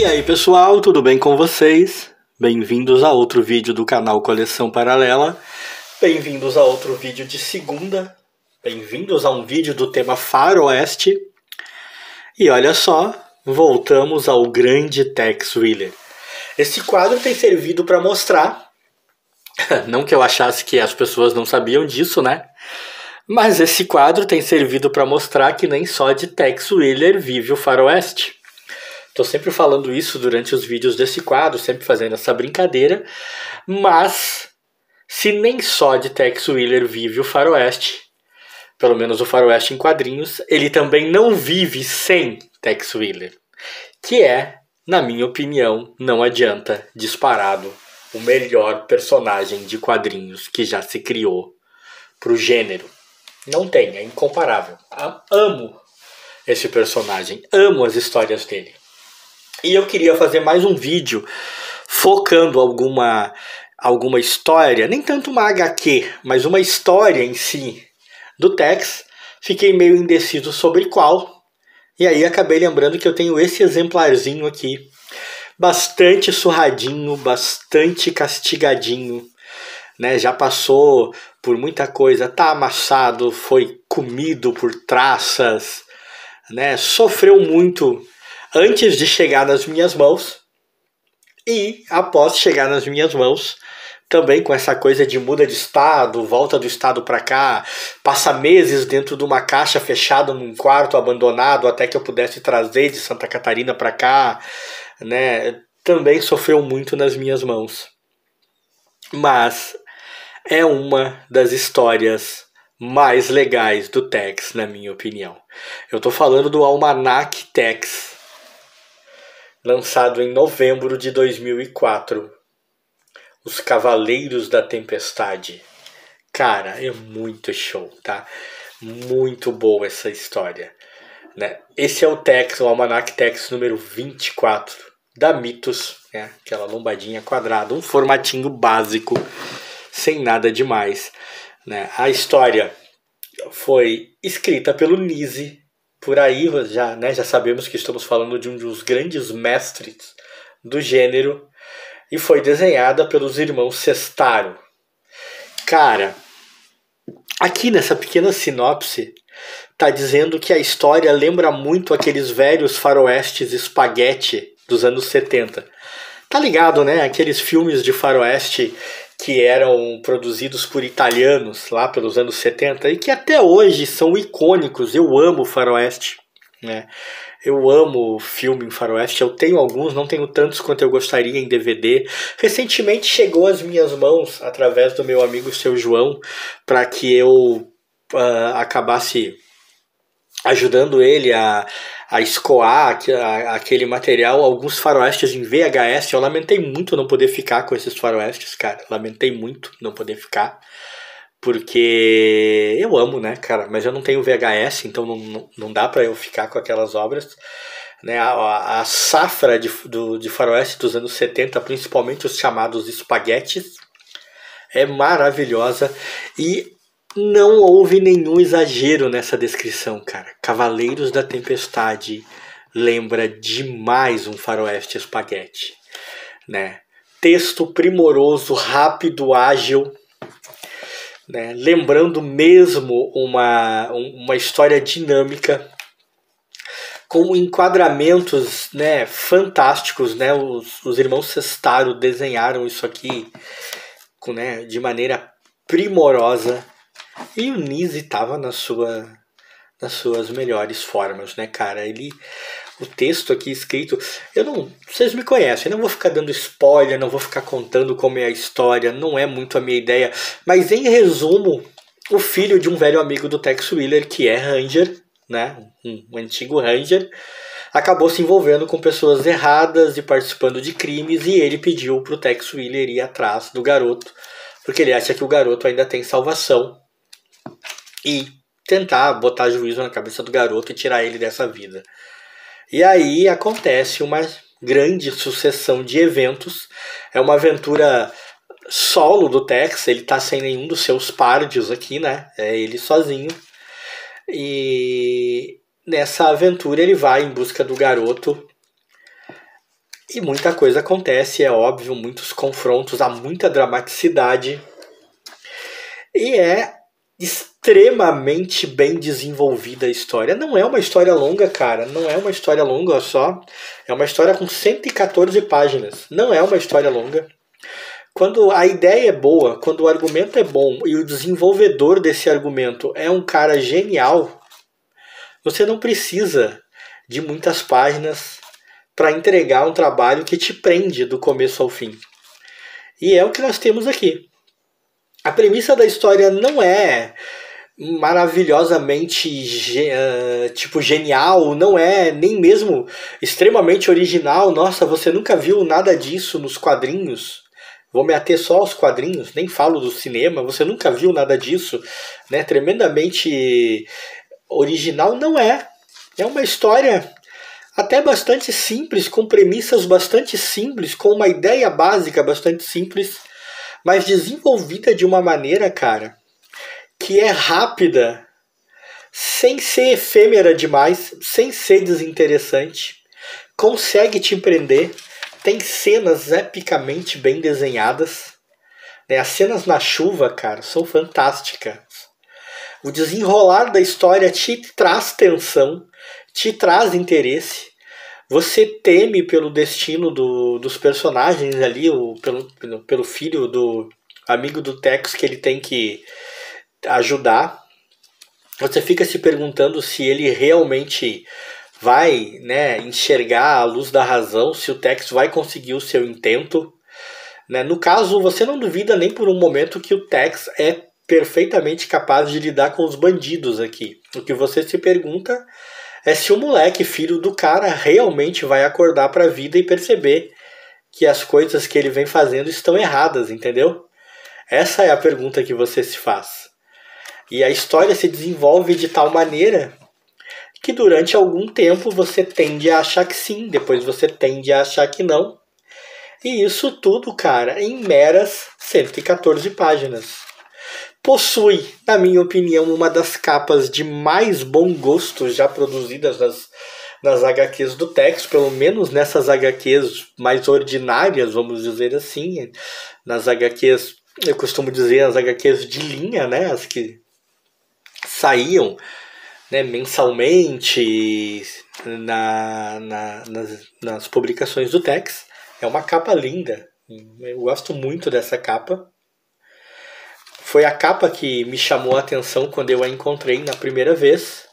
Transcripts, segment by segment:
E aí pessoal, tudo bem com vocês? Bem-vindos a outro vídeo do canal Coleção Paralela. Bem-vindos a outro vídeo de segunda. Bem-vindos a um vídeo do tema Faroeste. E olha só, voltamos ao grande Tex Willer. Esse quadro tem servido para mostrar, não que eu achasse que as pessoas não sabiam disso, né? Mas esse quadro tem servido para mostrar que nem só de Tex Willer vive o Faroeste. Estou sempre falando isso durante os vídeos desse quadro, sempre fazendo essa brincadeira. Mas, se nem só de Tex Willer vive o Faroeste, pelo menos o Faroeste em quadrinhos, ele também não vive sem Tex Willer. Que é, na minha opinião, não adianta, disparado, o melhor personagem de quadrinhos que já se criou para o gênero. Não tem, é incomparável. Amo esse personagem, amo as histórias dele. E eu queria fazer mais um vídeo focando alguma história, nem tanto uma HQ, mas uma história em si do Tex. Fiquei meio indeciso sobre qual, e aí acabei lembrando que eu tenho esse exemplarzinho aqui, bastante surradinho, bastante castigadinho, né? Já passou por muita coisa, tá amassado, foi comido por traças, né? Sofreu muito antes de chegar nas minhas mãos e após chegar nas minhas mãos, também com essa coisa de muda de estado, volta do estado para cá, passa meses dentro de uma caixa fechada num quarto abandonado até que eu pudesse trazer de Santa Catarina para cá, né? Também sofreu muito nas minhas mãos. Mas é uma das histórias mais legais do Tex, na minha opinião. Eu tô falando do Almanac Tex, lançado em novembro de 2004. Os Cavaleiros da Tempestade. Cara, é muito show, tá? Muito boa essa história, né? Esse é o Tex, o Almanac Tex número 24 da Mitos, né? Aquela lombadinha quadrada, um formatinho básico, sem nada demais, né? A história foi escrita pelo Nise. Por aí já sabemos que estamos falando de um dos grandes mestres do gênero. E foi desenhada pelos irmãos Sestaro. Cara, aqui nessa pequena sinopse, tá dizendo que a história lembra muito aqueles velhos faroestes espaguete dos anos 70. Tá ligado, né? Aqueles filmes de faroeste que eram produzidos por italianos lá pelos anos 70 e que até hoje são icônicos. Eu amo faroeste, né? Eu amo filme em faroeste, eu tenho alguns, não tenho tantos quanto eu gostaria em DVD. Recentemente chegou às minhas mãos, através do meu amigo Seu João, para que eu acabasse ajudando ele a escoar aquele material, alguns faroestes em VHS. Eu lamentei muito não poder ficar com esses faroestes, cara. Lamentei muito não poder ficar. Porque eu amo, né, cara? Mas eu não tenho VHS, então não dá pra eu ficar com aquelas obras. Né? A safra de faroeste dos anos 70, principalmente os chamados espaguetes, é maravilhosa. E não houve nenhum exagero nessa descrição, cara. Cavaleiros da Tempestade lembra demais um faroeste espaguete, né? Texto primoroso, rápido, ágil, né? Lembrando mesmo uma história dinâmica, com enquadramentos, né, fantásticos, né? Os irmãos Sestaro desenharam isso aqui né, de maneira primorosa, e o Nise estava nas suas melhores formas, né, cara? O texto aqui escrito, vocês me conhecem, eu não vou ficar dando spoiler, não vou ficar contando como é a história, não é muito a minha ideia, mas em resumo, o filho de um velho amigo do Tex Willer, que é Ranger, né, um antigo Ranger, acabou se envolvendo com pessoas erradas e participando de crimes, e ele pediu pro Tex Willer ir atrás do garoto, porque ele acha que o garoto ainda tem salvação, e tentar botar juízo na cabeça do garoto e tirar ele dessa vida. E aí acontece uma grande sucessão de eventos. É uma aventura solo do Tex, ele tá sem nenhum dos seus párdios aqui, né? É ele sozinho. E nessa aventura ele vai em busca do garoto E muita coisa acontece, é óbvio, muitos confrontos, há muita dramaticidade. E é extremamente bem desenvolvida a história. Não é uma história longa, cara. Não é uma história longa só. É uma história com 114 páginas. Não é uma história longa. Quando a ideia é boa, quando o argumento é bom e o desenvolvedor desse argumento é um cara genial, você não precisa de muitas páginas para entregar um trabalho que te prende do começo ao fim. E é o que nós temos aqui. A premissa da história não é maravilhosamente genial, não é nem mesmo extremamente original. Nossa, você nunca viu nada disso nos quadrinhos. Vou me ater só aos quadrinhos, nem falo do cinema. Você nunca viu nada disso, né? Tremendamente original, não é. É uma história até bastante simples, com premissas bastante simples, com uma ideia básica bastante simples, mas desenvolvida de uma maneira, cara, que é rápida, sem ser efêmera demais, sem ser desinteressante, consegue te empreender, tem cenas epicamente bem desenhadas, né? As cenas na chuva, cara, são fantásticas. O desenrolar da história te traz tensão, te traz interesse. Você teme pelo destino dos personagens ali, pelo filho do amigo do Tex que ele tem que ajudar. Você fica se perguntando se ele realmente vai, né, enxergar a luz da razão, se o Tex vai conseguir o seu intento. Né? No caso, você não duvida nem por um momento que o Tex é perfeitamente capaz de lidar com os bandidos aqui. O que você se pergunta é se o moleque, filho do cara, realmente vai acordar para a vida e perceber que as coisas que ele vem fazendo estão erradas, entendeu? Essa é a pergunta que você se faz. E a história se desenvolve de tal maneira que durante algum tempo você tende a achar que sim, depois você tende a achar que não. E isso tudo, cara, em meras 114 páginas. Possui, na minha opinião, uma das capas de mais bom gosto já produzidas nas HQs do Tex, pelo menos nessas HQs mais ordinárias, vamos dizer assim. Nas HQs, eu costumo dizer, as HQs de linha, né, as que saíam, né, mensalmente nas publicações do Tex. É uma capa linda, eu gosto muito dessa capa. Foi a capa que me chamou a atenção quando eu a encontrei na primeira vez.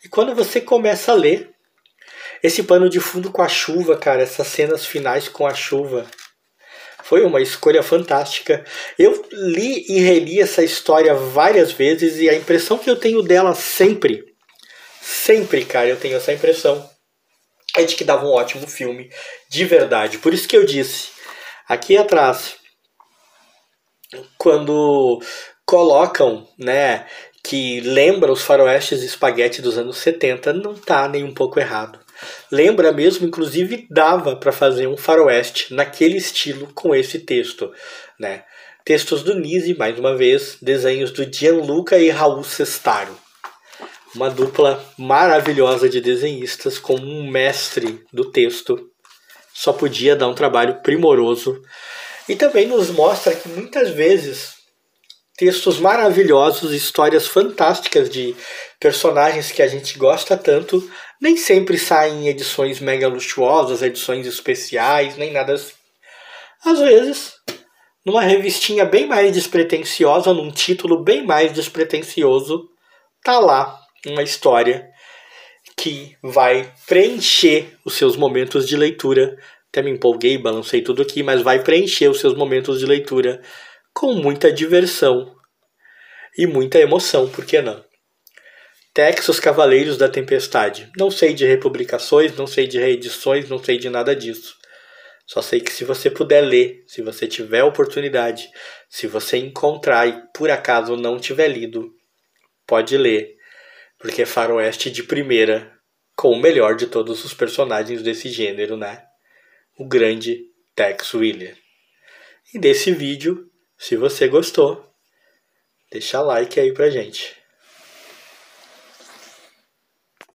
E quando você começa a ler, esse pano de fundo com a chuva, cara, essas cenas finais com a chuva, foi uma escolha fantástica. Eu li e reli essa história várias vezes e a impressão que eu tenho dela sempre, cara, eu tenho essa impressão, é de que dava um ótimo filme, de verdade. Por isso que eu disse, aqui atrás, quando colocam, né, que lembra os faroestes espaguete dos anos 70, não tá nem um pouco errado. Lembra mesmo, inclusive dava para fazer um faroeste naquele estilo com esse texto, né? Textos do Nise, mais uma vez, desenhos do Gianluca e Raul Sestaro. Uma dupla maravilhosa de desenhistas com um mestre do texto. Só podia dar um trabalho primoroso. E também nos mostra que muitas vezes textos maravilhosos, histórias fantásticas de personagens que a gente gosta tanto, nem sempre saem em edições mega luxuosas, edições especiais, nem nada assim. Às vezes, numa revistinha bem mais despretensiosa, num título bem mais despretensioso, tá lá uma história que vai preencher os seus momentos de leitura. Até me empolguei, balancei tudo aqui, mas vai preencher os seus momentos de leitura com muita diversão e muita emoção, por que não? Tex, Os Cavaleiros da Tempestade. Não sei de republicações, não sei de reedições, não sei de nada disso. Só sei que se você puder ler, se você tiver oportunidade, se você encontrar e por acaso não tiver lido, pode ler, porque é faroeste de primeira, com o melhor de todos os personagens desse gênero, né? O grande Tex Willer. E desse vídeo, se você gostou, deixa like aí pra gente.